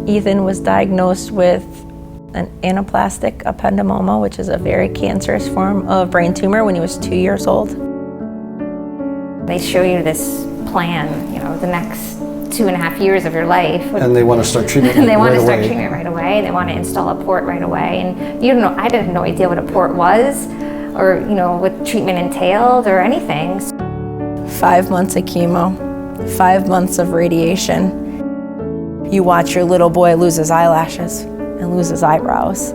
Ethan was diagnosed with an anaplastic ependymoma, which is a very cancerous form of brain tumor, when he was 2 years old. They show you this plan, the next 2.5 years of your life. And they want to start treatment and they want to start treatment right away. They want to install a port right away. And I had no idea what a port was, or what treatment entailed or anything. 5 months of chemo, 5 months of radiation. You watch your little boy lose his eyelashes and lose his eyebrows.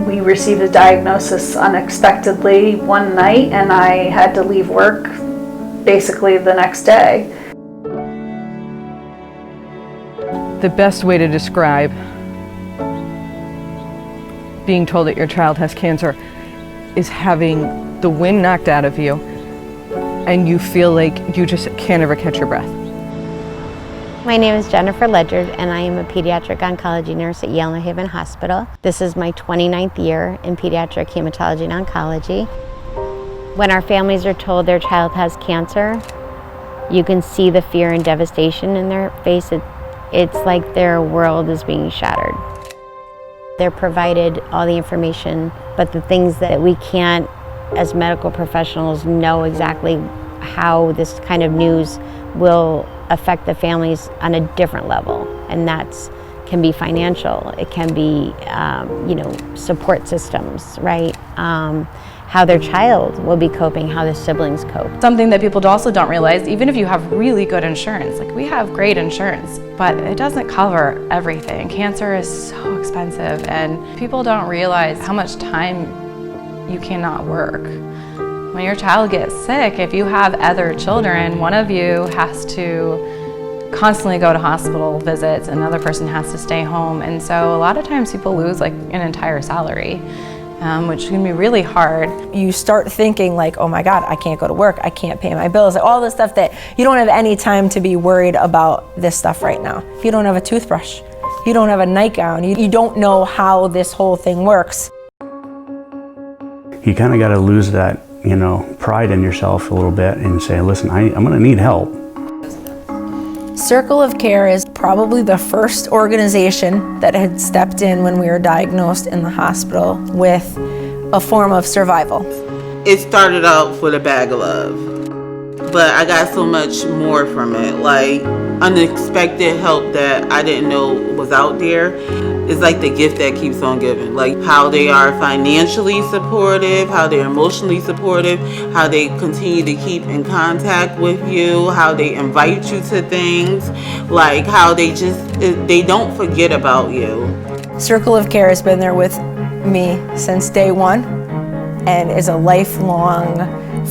We received a diagnosis unexpectedly one night, and I had to leave work basically the next day. The best way to describe being told that your child has cancer is having the wind knocked out of you and you feel like you just can't ever catch your breath. My name is Jennifer Ledgard, and I am a pediatric oncology nurse at Yale New Haven Hospital. This is my 29th year in pediatric hematology and oncology. When our families are told their child has cancer, you can see the fear and devastation in their face. It's like their world is being shattered. They're provided all the information, but the things that we can't, as medical professionals, know exactly how this kind of news will affect the families on a different level, and that can be financial, it can be support systems, right? How their child will be coping, how the siblings cope. Something that people also don't realize, even if you have really good insurance, like we have great insurance, but it doesn't cover everything. Cancer is so expensive, and people don't realize how much time you cannot work. When your child gets sick, if you have other children, one of you has to constantly go to hospital visits, another person has to stay home, and so a lot of times people lose like an entire salary, which can be really hard. You start thinking like, oh my God, I can't go to work, I can't pay my bills, all this stuff that you don't have any time to be worried about this stuff right now. If you don't have a toothbrush, you don't have a nightgown, you don't know how this whole thing works. You kind of got to lose that pride in yourself a little bit and say, listen, I'm going to need help. Circle of Care is probably the first organization that had stepped in when we were diagnosed in the hospital with a form of survival. It started out with a bag of love, but I got so much more from it, like unexpected help that I didn't know was out there. It's like the gift that keeps on giving, like how they are financially supportive, how they're emotionally supportive, how they continue to keep in contact with you, how they invite you to things, like how they don't forget about you. Circle of Care has been there with me since day one and is a lifelong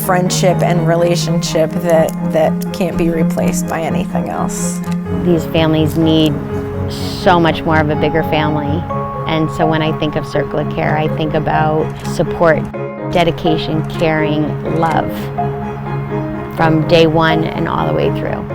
friendship and relationship that can't be replaced by anything else. These families need so much more of a bigger family, and so when I think of Circle of Care, I think about support, dedication, caring, love from day one and all the way through.